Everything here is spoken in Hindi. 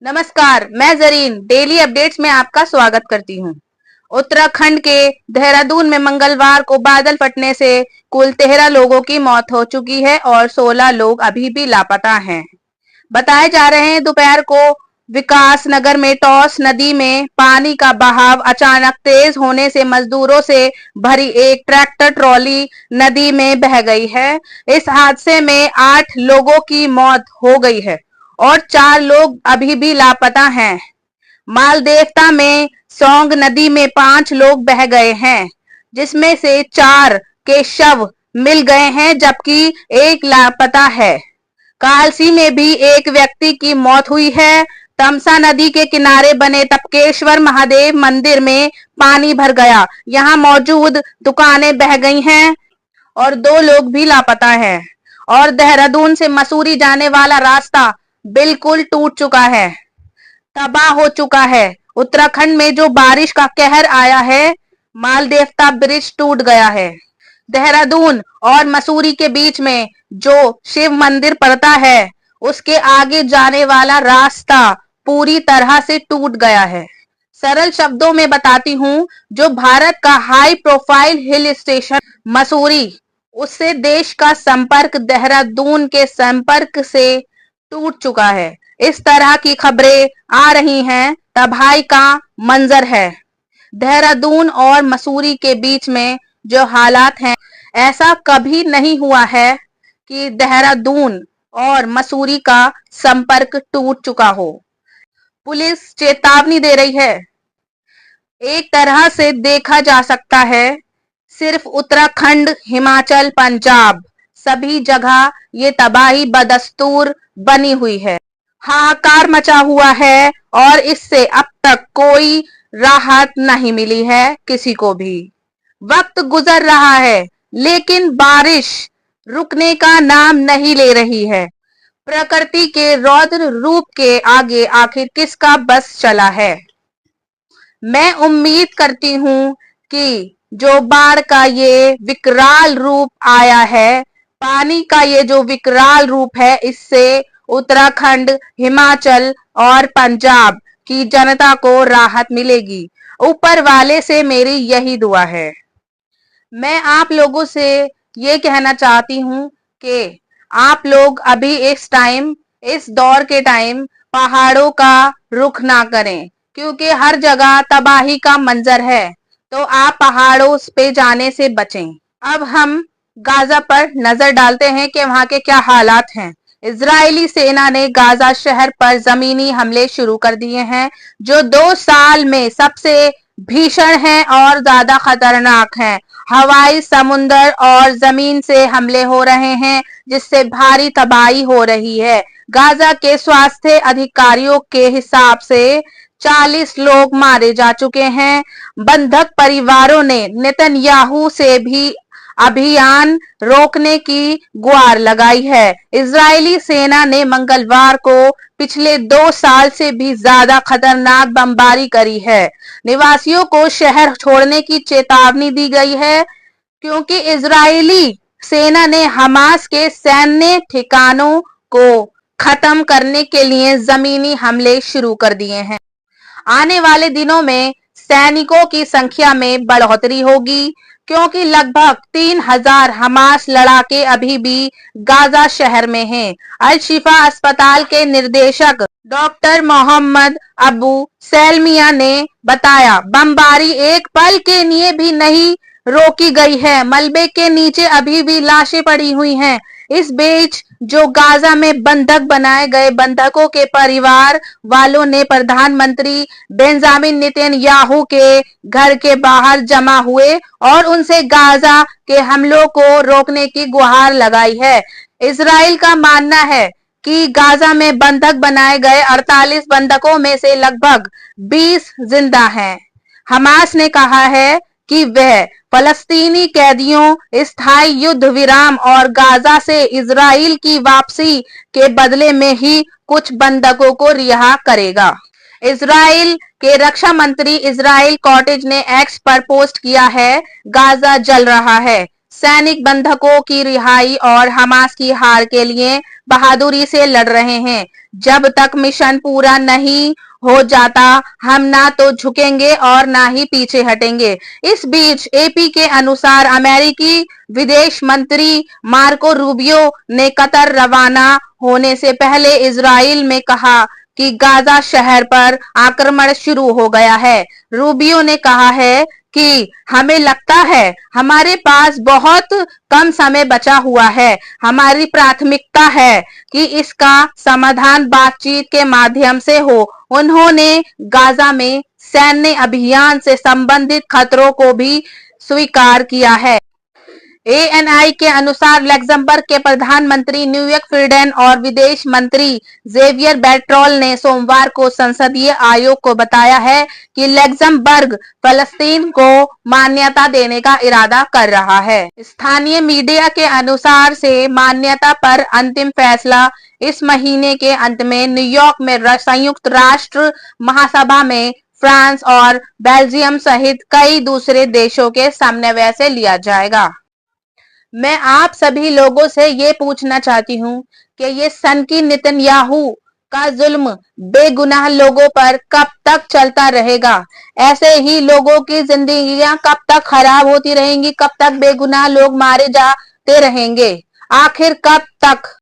नमस्कार, मैं जरीन डेली अपडेट्स में आपका स्वागत करती हूँ। उत्तराखंड के देहरादून में मंगलवार को बादल फटने से कुल 13 लोगों की मौत हो चुकी है और 16 लोग अभी भी लापता हैं। बताए जा रहे हैं दोपहर को विकास नगर में टॉस नदी में पानी का बहाव अचानक तेज होने से मजदूरों से भरी एक ट्रैक्टर ट्रॉली नदी में बह गई है। इस हादसे में 8 लोगों की मौत हो गई है और 4 लोग अभी भी लापता हैं। मालदेवता में सोंग नदी में 5 लोग बह गए हैं, जिसमें से 4 के शव मिल गए हैं जबकि एक लापता है। कालसी में भी एक व्यक्ति की मौत हुई है। तमसा नदी के किनारे बने तपकेश्वर महादेव मंदिर में पानी भर गया। यहाँ मौजूद दुकानें बह गई हैं और 2 लोग भी लापता हैं। और देहरादून से मसूरी जाने वाला रास्ता बिल्कुल टूट चुका है, तबाह हो चुका है। उत्तराखंड में जो बारिश का कहर आया है, मालदेवता ब्रिज टूट गया है। देहरादून और मसूरी के बीच में जो शिव मंदिर पड़ता है, उसके आगे जाने वाला रास्ता पूरी तरह से टूट गया है। सरल शब्दों में बताती हूँ, जो भारत का high profile hill station Mussoorie, उससे देश का संपर्क देहरादून के संपर्क से टूट चुका है। इस तरह की खबरें आ रही हैं, तबाही का मंजर है। देहरादून और मसूरी के बीच में जो हालात हैं, ऐसा कभी नहीं हुआ है कि देहरादून और मसूरी का संपर्क टूट चुका हो। पुलिस चेतावनी दे रही है। एक तरह से देखा जा सकता है, सिर्फ उत्तराखंड, हिमाचल, पंजाब, सभी जगह ये तबाही बदस्तूर बनी हुई है। हाहाकार मचा हुआ है और इससे अब तक कोई राहत नहीं मिली है किसी को भी। वक्त गुजर रहा है लेकिन बारिश रुकने का नाम नहीं ले रही है। प्रकृति के रौद्र रूप के आगे आखिर किसका बस चला है। मैं उम्मीद करती हूँ कि जो बाढ़ का ये विकराल रूप आया है, पानी का ये जो विकराल रूप है, इससे उत्तराखंड, हिमाचल और पंजाब की जनता को राहत मिलेगी। ऊपर वाले से मेरी यही दुआ है। मैं आप लोगों से ये कहना चाहती हूँ कि आप लोग अभी इस दौर के टाइम पहाड़ों का रुख ना करें, क्योंकि हर जगह तबाही का मंजर है, तो आप पहाड़ों पे जाने से बचें। अब हम गाजा पर नजर डालते हैं कि वहां के क्या हालात हैं। इजरायली सेना ने गाजा शहर पर जमीनी हमले शुरू कर दिए हैं, जो 2 साल में सबसे भीषण हैं और ज्यादा खतरनाक हैं। हवाई, समुद्र और जमीन से हमले हो रहे हैं, जिससे भारी तबाही हो रही है। गाजा के स्वास्थ्य अधिकारियों के हिसाब से 40 लोग मारे जा चुके हैं। बंधक परिवारों ने नेतन्याहू से भी अभियान रोकने की गुहार लगाई है। इजरायली सेना ने मंगलवार को पिछले 2 साल से भी ज्यादा खतरनाक बमबारी करी है। निवासियों को शहर छोड़ने की चेतावनी दी गई है, क्योंकि इजरायली सेना ने हमास के सैन्य ठिकानों को खत्म करने के लिए जमीनी हमले शुरू कर दिए हैं। आने वाले दिनों में सैनिकों की संख्या में बढ़ोतरी होगी, क्योंकि लगभग 3000 हमास लड़ाके अभी भी गाजा शहर में हैं। अल शिफा अस्पताल के निदेशक डॉक्टर मोहम्मद अबू सैलमिया ने बताया, बमबारी एक पल के लिए भी नहीं रोकी गई है। मलबे के नीचे अभी भी लाशें पड़ी हुई हैं। इस बीच जो गाजा में बंधक बनाए गए बंधकों के परिवार वालों ने प्रधानमंत्री बेंजामिन नेतन्याहू के घर के बाहर जमा हुए और उनसे गाजा के हमलों को रोकने की गुहार लगाई है। इजराइल का मानना है कि गाजा में बंधक बनाए गए 48 बंधकों में से लगभग 20 जिंदा हैं। हमास ने कहा है कि वह फलस्तीनी कैदियों, स्थायी युद्ध विराम और गाजा से इजराइल की वापसी के बदले में ही कुछ बंधकों को रिहा करेगा। इजराइल के रक्षा मंत्री इजराइल कॉटेज ने एक्स पर पोस्ट किया है, गाजा जल रहा है, सैनिक बंधकों की रिहाई और हमास की हार के लिए बहादुरी से लड़ रहे हैं। जब तक मिशन पूरा नहीं हो जाता, हम ना तो झुकेंगे और ना ही पीछे हटेंगे। इस बीच एपी के अनुसार अमेरिकी विदेश मंत्री मार्को रूबियो ने कतर रवाना होने से पहले इजराइल में कहा कि गाजा शहर पर आक्रमण शुरू हो गया है। रूबियो ने कहा है कि हमें लगता है हमारे पास बहुत कम समय बचा हुआ है। हमारी प्राथमिकता है कि इसका समाधान बातचीत के माध्यम से हो। उन्होंने गाजा में सैन्य अभियान से संबंधित खतरों को भी स्वीकार किया है। एएनआई के अनुसार लग्जमबर्ग के प्रधानमंत्री न्यूयॉर्क फ्रीडन और विदेश मंत्री जेवियर बेट्रोल ने सोमवार को संसदीय आयोग को बताया है कि लग्जमबर्ग फलस्तीन को मान्यता देने का इरादा कर रहा है। स्थानीय मीडिया के अनुसार से मान्यता पर अंतिम फैसला इस महीने के अंत में न्यूयॉर्क में संयुक्त राष्ट्र महासभा में फ्रांस और बेल्जियम सहित कई दूसरे देशों के समन्वय से लिया जाएगा। मैं आप सभी लोगों से ये पूछना चाहती हूँ कि ये सनकी नेतन्याहू का जुल्म बेगुनाह लोगों पर कब तक चलता रहेगा? ऐसे ही लोगों की जिंदगियां कब तक खराब होती रहेंगी? कब तक बेगुनाह लोग मारे जाते रहेंगे? आखिर कब तक?